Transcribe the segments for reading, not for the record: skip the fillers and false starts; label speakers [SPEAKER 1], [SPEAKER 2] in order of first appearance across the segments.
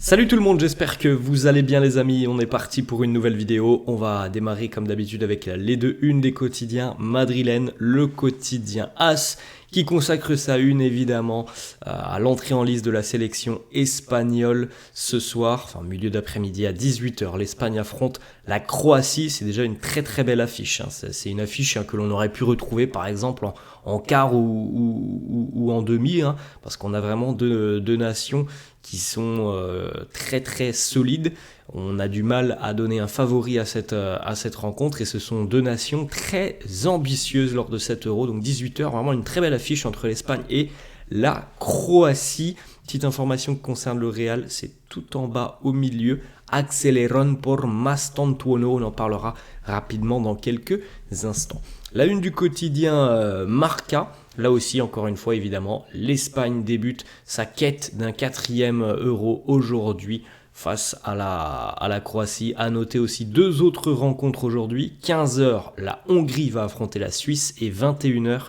[SPEAKER 1] Salut tout le monde, j'espère que vous allez bien les amis, on est parti pour une nouvelle vidéo. On va démarrer comme d'habitude avec les deux unes des quotidiens madrilènes, le quotidien AS qui consacre sa une évidemment à l'entrée en liste de la sélection espagnole ce soir, enfin milieu d'après-midi à 18h. L'Espagne affronte la Croatie, c'est déjà une très très belle affiche. C'est une affiche que l'on aurait pu retrouver par exemple en quart ou en demi, parce qu'on a vraiment deux nations qui sont très très solides. On a du mal à donner un favori à cette rencontre et ce sont deux nations très ambitieuses lors de cet Euro. Donc 18h, vraiment une très belle affiche entre l'Espagne et la Croatie. Petite information qui concerne le Real, c'est tout en bas au milieu. Acceleron por Mastantuono, on en parlera rapidement dans quelques instants. La une du quotidien Marca. Là aussi, encore une fois, évidemment, l'Espagne débute sa quête d'un 4e Euro aujourd'hui face à la Croatie. À noter aussi deux autres rencontres aujourd'hui. 15h, la Hongrie va affronter la Suisse et 21h,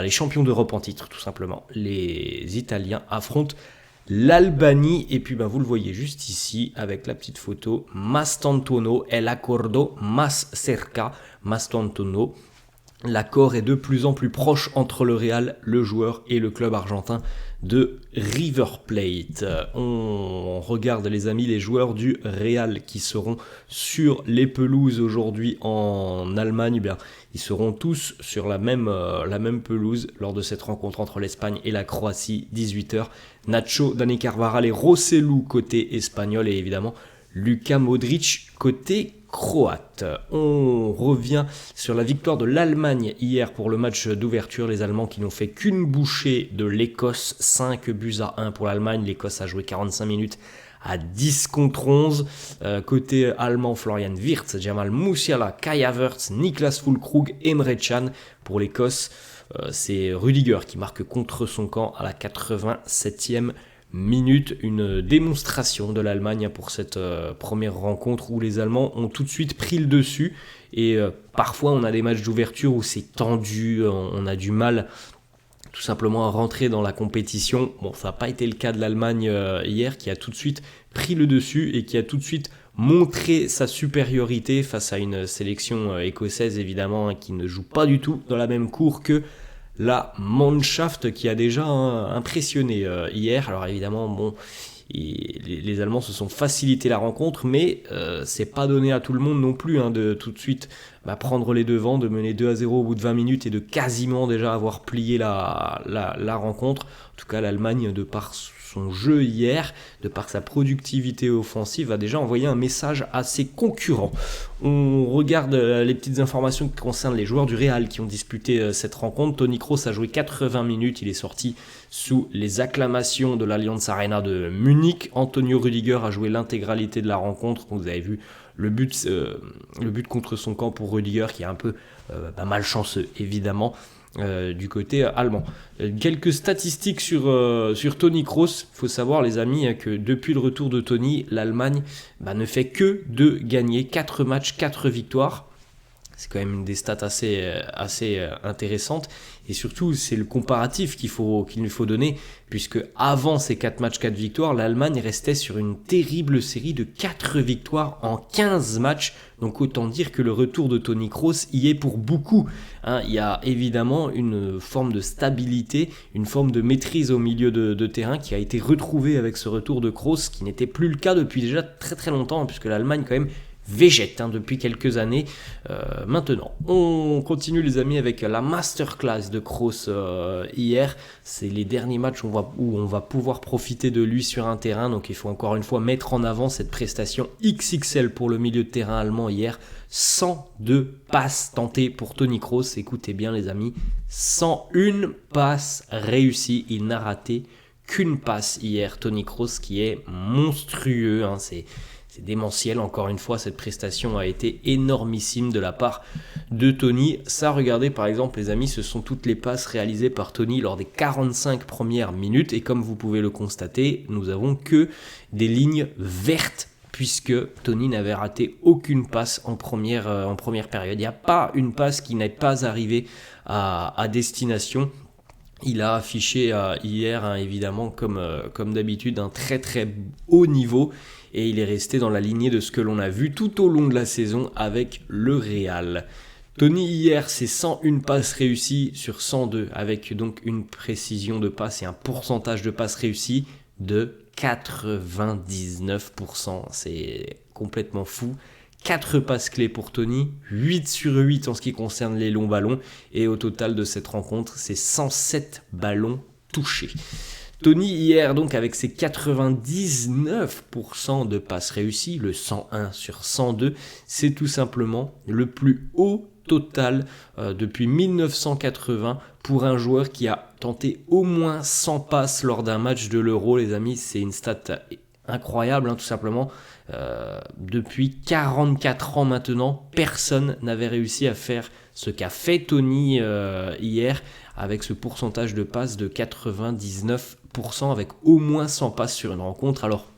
[SPEAKER 1] les champions d'Europe en titre, tout simplement. Les Italiens affrontent l'Albanie. Et puis, vous le voyez juste ici avec la petite photo. Mastantuono, el acuerdo más cerca. Mastantuono. L'accord est de plus en plus proche entre le Real, le joueur et le club argentin de River Plate. On regarde les amis les joueurs du Real qui seront sur les pelouses aujourd'hui en Allemagne. Ils seront tous sur la même pelouse lors de cette rencontre entre l'Espagne et la Croatie, 18h. Nacho, Dani Carvajal et Rosselló côté espagnol et évidemment Luka Modric côté croate. On revient sur la victoire de l'Allemagne hier pour le match d'ouverture. Les Allemands qui n'ont fait qu'une bouchée de l'Écosse, 5-1 pour l'Allemagne. L'Écosse a joué 45 minutes à 10 contre 11. Côté allemand, Florian Wirtz, Jamal Musiala, Kai Havertz, Niklas Füllkrug, Emre Can. Pour l'Écosse, c'est Rudiger qui marque contre son camp à la 87e minute, une démonstration de l'Allemagne pour cette première rencontre où les Allemands ont tout de suite pris le dessus et parfois on a des matchs d'ouverture où c'est tendu, on a du mal tout simplement à rentrer dans la compétition. Bon, ça n'a pas été le cas de l'Allemagne hier qui a tout de suite pris le dessus et qui a tout de suite montré sa supériorité face à une sélection écossaise évidemment qui ne joue pas du tout dans la même cour que la Mannschaft qui a déjà impressionné hier. Alors évidemment, les Allemands se sont facilité la rencontre, mais c'est pas donné à tout le monde non plus de tout de suite prendre les devants, de mener 2-0 au bout de 20 minutes et de quasiment déjà avoir plié la rencontre. En tout cas, l'Allemagne, de par son jeu hier, de par sa productivité offensive, a déjà envoyé un message à ses concurrents. On regarde les petites informations qui concernent les joueurs du Real qui ont disputé cette rencontre. Toni Kroos a joué 80 minutes, il est sorti sous les acclamations de l'Allianz Arena de Munich. Antonio Rudiger a joué l'intégralité de la rencontre, donc vous avez vu le but contre son camp pour Rudiger qui est un peu malchanceux évidemment. Du côté allemand. Quelques statistiques sur Toni Kroos. Il faut savoir les amis que depuis le retour de Toni, l'Allemagne ne fait que de gagner 4 matchs, 4 victoires. C'est quand même des stats assez intéressantes. Et surtout, c'est le comparatif qu'il nous faut donner, puisque avant ces 4 matchs, 4 victoires, l'Allemagne restait sur une terrible série de 4 victoires en 15 matchs. Donc autant dire que le retour de Toni Kroos y est pour beaucoup. Il y a évidemment une forme de stabilité, une forme de maîtrise au milieu de terrain qui a été retrouvée avec ce retour de Kroos, qui n'était plus le cas depuis déjà très très longtemps, puisque l'Allemagne quand même végète depuis quelques années maintenant. On continue les amis avec la masterclass de Kroos hier. C'est les derniers matchs où on va pouvoir profiter de lui sur un terrain, donc il faut encore une fois mettre en avant cette prestation XXL pour le milieu de terrain allemand hier. 102 passes tentées pour Toni Kroos, écoutez bien les amis, 101 passes réussies, il n'a raté qu'une passe hier, Toni Kroos, qui est monstrueux, c'est démentiel, encore une fois, cette prestation a été énormissime de la part de Toni. Ça, regardez par exemple les amis, ce sont toutes les passes réalisées par Toni lors des 45 premières minutes. Et comme vous pouvez le constater, nous avons que des lignes vertes, puisque Toni n'avait raté aucune passe en première période. Il n'y a pas une passe qui n'est pas arrivée à destination. Il a affiché hier, hein, évidemment, comme d'habitude, un très très haut niveau et il est resté dans la lignée de ce que l'on a vu tout au long de la saison avec le Real. Tony hier, c'est 101 passes réussies sur 102 avec donc une précision de passe et un pourcentage de passes réussies de 99%. C'est complètement fou. 4 passes clés pour Tony, 8 sur 8 en ce qui concerne les longs ballons, et au total de cette rencontre, c'est 107 ballons touchés. Tony hier donc avec ses 99% de passes réussies, le 101 sur 102, c'est tout simplement le plus haut total depuis 1980 pour un joueur qui a tenté au moins 100 passes lors d'un match de l'Euro, les amis. C'est une stat incroyable, hein, tout simplement. Depuis 44 ans maintenant, personne n'avait réussi à faire ce qu'a fait Tony hier avec ce pourcentage de passes de 99% avec au moins 100 passes sur une rencontre. Alors,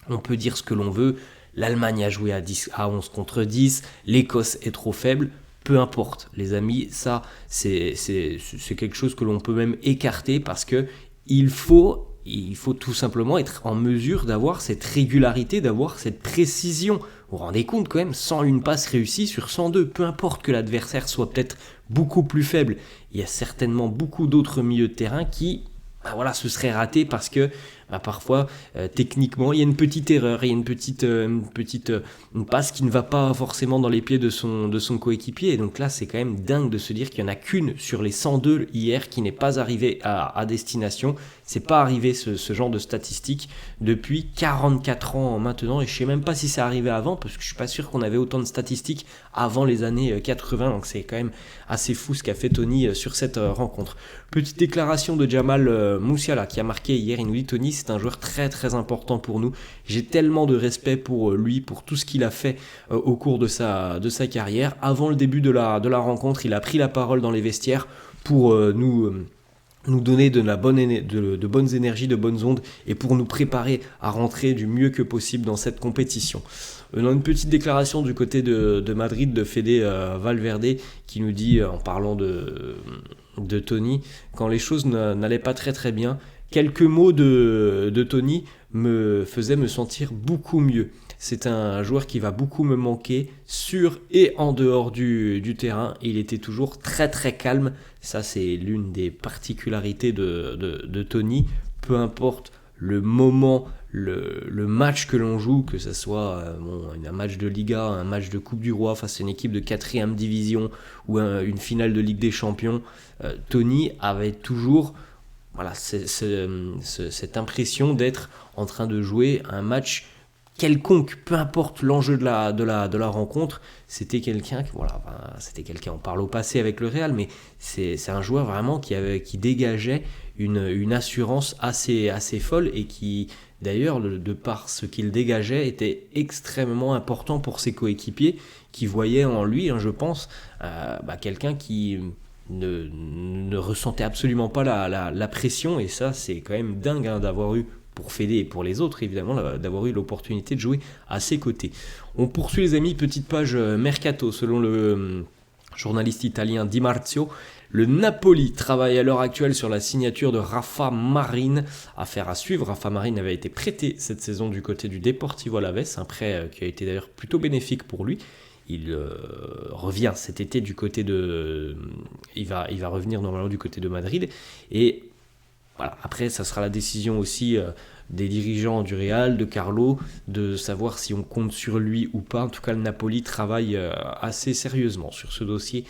[SPEAKER 1] on peut dire ce que l'on veut, l'Allemagne a joué à 11 contre 10, l'Écosse est trop faible, peu importe les amis, ça c'est quelque chose que l'on peut même écarter parce que il faut tout simplement être en mesure d'avoir cette régularité, d'avoir cette précision. Vous vous rendez compte quand même, 101 passes réussies sur 102, peu importe que l'adversaire soit peut-être beaucoup plus faible. Il y a certainement beaucoup d'autres milieux de terrain qui se seraient ratés parce que parfois, techniquement, il y a une petite erreur, il y a une passe qui ne va pas forcément dans les pieds de son coéquipier. Et donc là, c'est quand même dingue de se dire qu'il n'y en a qu'une sur les 102 hier qui n'est pas arrivée à destination. C'est pas arrivé ce genre de statistiques depuis 44 ans maintenant, et je sais même pas si c'est arrivé avant, parce que je suis pas sûr qu'on avait autant de statistiques avant les années 80, donc c'est quand même assez fou ce qu'a fait Tony sur cette rencontre. Petite déclaration de Jamal Musiala qui a marqué hier, il nous dit: Tony, c'est un joueur très très important pour nous, j'ai tellement de respect pour lui, pour tout ce qu'il a fait au cours de sa carrière. Avant le début de la rencontre, il a pris la parole dans les vestiaires pour nous donner de bonnes énergies, de bonnes ondes, et pour nous préparer à rentrer du mieux que possible dans cette compétition. On a une petite déclaration du côté de Madrid de Fede Valverde qui nous dit, en parlant de Tony, quand les choses n'allaient pas très très bien, quelques mots de Tony me faisaient me sentir beaucoup mieux. C'est un joueur qui va beaucoup me manquer sur et en dehors du terrain. Il était toujours très très calme. Ça, c'est l'une des particularités de Tony. Peu importe le moment, le match que l'on joue, que ce soit un match de Liga, un match de Coupe du Roi face à une équipe de 4e division ou une finale de Ligue des Champions, Tony avait toujours cette impression d'être en train de jouer un match quelconque, peu importe l'enjeu de la rencontre. C'était quelqu'un, on parle au passé avec le Real, mais c'est un joueur vraiment qui dégageait une assurance assez folle, et qui d'ailleurs, de par ce qu'il dégageait, était extrêmement important pour ses coéquipiers, qui voyaient en lui, je pense, quelqu'un qui ne ressentait absolument pas la pression. Et ça, c'est quand même dingue d'avoir eu, pour Fede et pour les autres évidemment, d'avoir eu l'opportunité de jouer à ses côtés. On poursuit les amis, petite page Mercato. Selon le journaliste italien Di Marzio, le Napoli travaille à l'heure actuelle sur la signature de Rafa Marin. Affaire à suivre. Rafa Marin avait été prêté cette saison du côté du Deportivo Alavés, un prêt qui a été d'ailleurs plutôt bénéfique pour lui. Il revient cet été du côté il va revenir normalement du côté de Madrid, et voilà, après ça sera la décision aussi des dirigeants du Real, de Carlo, de savoir si on compte sur lui ou pas. En tout cas, le Napoli travaille assez sérieusement sur ce dossier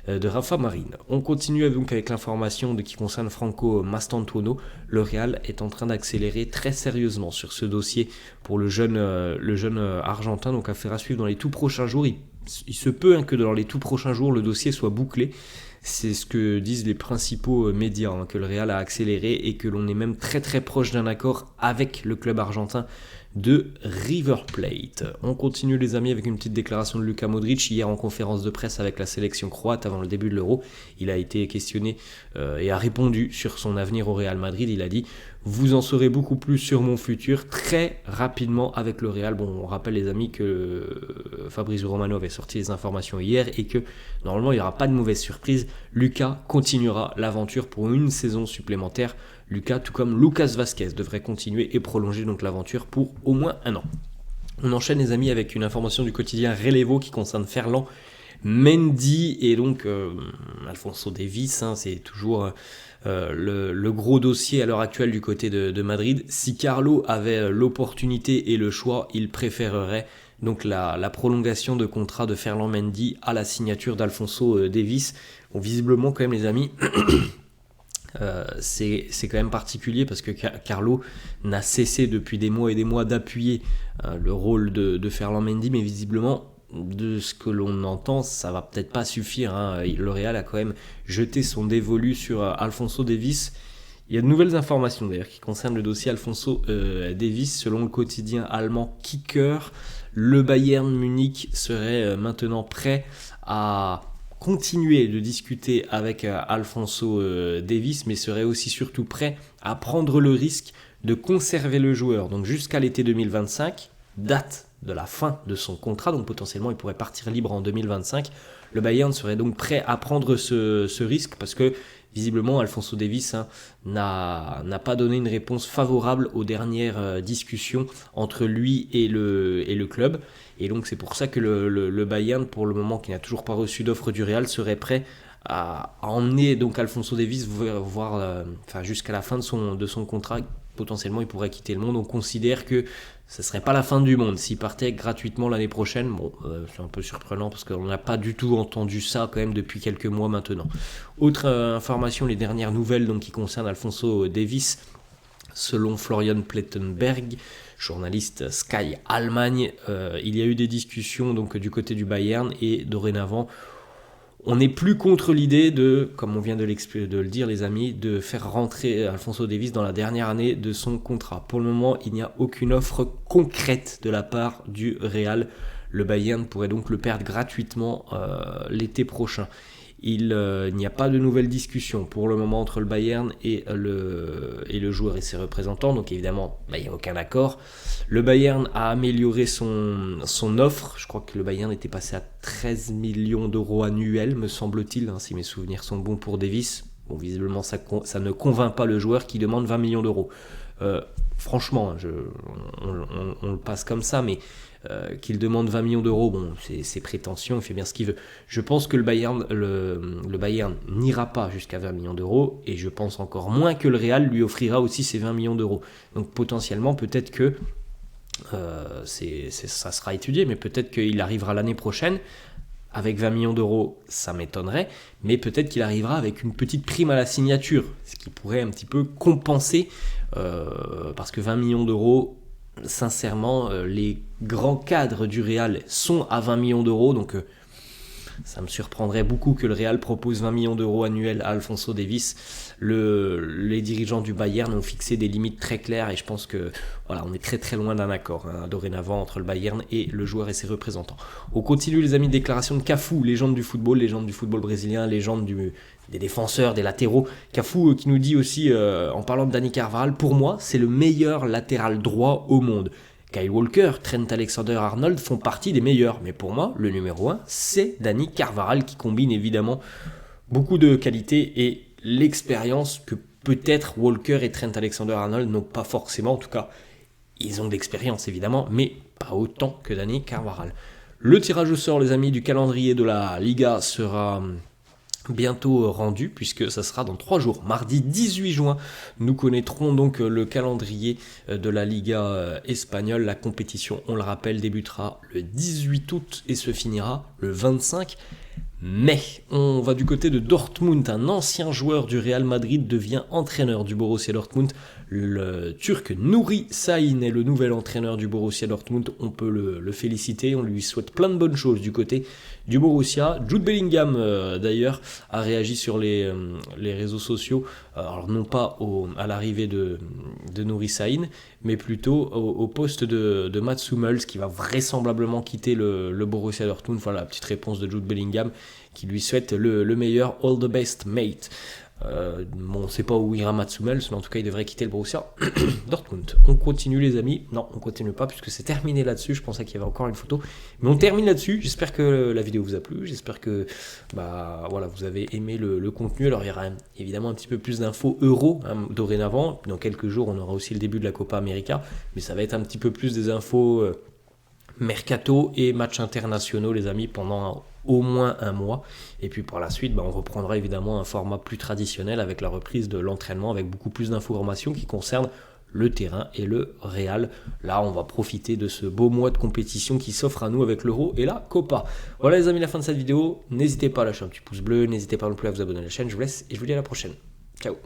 [SPEAKER 1] de Rafa Marin. On continue donc avec l'information qui concerne Franco Mastantuono. Le Real est en train d'accélérer très sérieusement sur ce dossier pour le jeune argentin, donc affaire à suivre dans les tout prochains jours. Il se peut que dans les tout prochains jours le dossier soit bouclé. C'est ce que disent les principaux médias, que le Real a accéléré et que l'on est même très très proche d'un accord avec le club argentin de River Plate. On continue les amis avec une petite déclaration de Luka Modric hier en conférence de presse avec la sélection croate avant le début de l'Euro. Il a été questionné et a répondu sur son avenir au Real Madrid. Il a dit: Vous en saurez beaucoup plus sur mon futur très rapidement avec le Real. Bon, on rappelle les amis que Fabrizio Romano avait sorti les informations hier et que normalement il n'y aura pas de mauvaise surprise. Lucas continuera l'aventure pour une saison supplémentaire. Lucas, tout comme Lucas Vazquez, devrait continuer et prolonger donc l'aventure pour au moins un an. On enchaîne les amis avec une information du quotidien Relevo qui concerne Ferland Mendy et donc Alphonso Davies, c'est toujours le gros dossier à l'heure actuelle du côté de Madrid. Si Carlo avait l'opportunité et le choix, il préférerait donc la prolongation de contrat de Ferland Mendy à la signature d'Alphonso Davies. Bon, visiblement quand même les amis, c'est quand même particulier parce que Carlo n'a cessé depuis des mois et des mois d'appuyer le rôle de Ferland Mendy, mais visiblement de ce que l'on entend, ça va peut-être pas suffire. Le Real a quand même jeté son dévolu sur Alphonso Davies. Il y a de nouvelles informations d'ailleurs qui concernent le dossier Alphonso Davies. Selon le quotidien allemand Kicker, le Bayern Munich serait maintenant prêt à continuer de discuter avec Alphonso Davies, mais serait aussi surtout prêt à prendre le risque de conserver le joueur. Donc jusqu'à l'été 2025, date de la fin de son contrat, donc potentiellement il pourrait partir libre en 2025. Le Bayern serait donc prêt à prendre ce risque parce que visiblement Alphonso Davies n'a pas donné une réponse favorable aux dernières discussions entre lui et le club. Et donc c'est pour ça que le Bayern, pour le moment qui n'a toujours pas reçu d'offre du Real, serait prêt à emmener donc Alphonso Davies jusqu'à la fin de son contrat. Potentiellement il pourrait quitter le monde. On considère que ce serait pas la fin du monde s'il partait gratuitement l'année prochaine. Bon, c'est un peu surprenant parce qu'on n'a pas du tout entendu ça quand même depuis quelques mois maintenant. Autre information, les dernières nouvelles donc, qui concernent Alphonso Davies. Selon Florian Plettenberg, journaliste Sky Allemagne, il y a eu des discussions donc, du côté du Bayern et dorénavant, on n'est plus contre l'idée de, comme on vient de le dire les amis, de faire rentrer Alphonso Davies dans la dernière année de son contrat. Pour le moment, il n'y a aucune offre concrète de la part du Real. Le Bayern pourrait donc le perdre gratuitement l'été prochain. Il n'y a pas de nouvelles discussions pour le moment entre le Bayern et le joueur et ses représentants. Donc évidemment, il n'y a aucun accord. Le Bayern a amélioré son offre. Je crois que le Bayern était passé à 13 millions d'euros annuels, me semble-t-il, si mes souvenirs sont bons pour Davies. Bon, visiblement, ça ne convainc pas le joueur qui demande 20 millions d'euros. Franchement, on le passe comme ça, mais qu'il demande 20 millions d'euros, bon, c'est prétention, il fait bien ce qu'il veut. Je pense que le Bayern n'ira pas jusqu'à 20 millions d'euros, et je pense encore moins que le Real lui offrira aussi ces 20 millions d'euros. Donc potentiellement, peut-être que ça sera étudié, mais peut-être qu'il arrivera l'année prochaine. Avec 20 millions d'euros, ça m'étonnerait, mais peut-être qu'il arrivera avec une petite prime à la signature, ce qui pourrait un petit peu compenser, parce que 20 millions d'euros, sincèrement, les grands cadres du Real sont à 20 millions d'euros, donc ça me surprendrait beaucoup que le Real propose 20 millions d'euros annuels à Alphonso Davies. Les dirigeants du Bayern ont fixé des limites très claires et je pense que voilà, on est très très loin d'un accord dorénavant entre le Bayern et le joueur et ses représentants. On continue les amis, déclaration de Cafu, légende du football brésilien, légende des défenseurs, des latéraux. Cafu qui nous dit aussi, en parlant de Dani Carvajal, pour moi c'est le meilleur latéral droit au monde. Kyle Walker, Trent Alexander-Arnold font partie des meilleurs, mais pour moi, le numéro 1, c'est Dani Carvajal qui combine évidemment beaucoup de qualités et l'expérience que peut-être Walker et Trent Alexander-Arnold n'ont pas forcément. En tout cas, ils ont de l'expérience évidemment, mais pas autant que Dani Carvajal. Le tirage au sort, les amis, du calendrier de la Liga sera bientôt rendu puisque ça sera dans 3 jours. Mardi 18 juin, nous connaîtrons donc le calendrier de la Liga espagnole. La compétition, on le rappelle, débutera le 18 août et se finira le 25 mai. On va du côté de Dortmund. Un ancien joueur du Real Madrid devient entraîneur du Borussia Dortmund. Le Turc Nuri Sahin est le nouvel entraîneur du Borussia Dortmund. On peut le féliciter, on lui souhaite plein de bonnes choses du côté du Borussia. Jude Bellingham d'ailleurs a réagi sur les réseaux sociaux, alors non pas à l'arrivée de Nuri Sahin, mais plutôt au poste de Mats Hummels qui va vraisemblablement quitter le Borussia Dortmund. Voilà la petite réponse de Jude Bellingham qui lui souhaite le meilleur, all the best mate. On ne sait pas où ira Mats Hummels, mais en tout cas il devrait quitter le Borussia Dortmund. On continue les amis. Non, on continue pas puisque c'est terminé là-dessus. Je pensais qu'il y avait encore une photo, mais on termine là-dessus. J'espère que la vidéo vous a plu. J'espère que voilà, vous avez aimé le contenu. Alors il y aura évidemment un petit peu plus d'infos euro dorénavant. Dans quelques jours, on aura aussi le début de la Copa América, mais ça va être un petit peu plus des infos mercato et matchs internationaux les amis pendant au moins un mois, et puis par la suite on reprendra évidemment un format plus traditionnel avec la reprise de l'entraînement avec beaucoup plus d'informations qui concernent le terrain et le Real. Là on va profiter de ce beau mois de compétition qui s'offre à nous avec l'Euro et la Copa. Voilà les amis, la fin de cette vidéo, n'hésitez pas à lâcher un petit pouce bleu, n'hésitez pas non plus à vous abonner à la chaîne, je vous laisse et je vous dis à la prochaine. Ciao.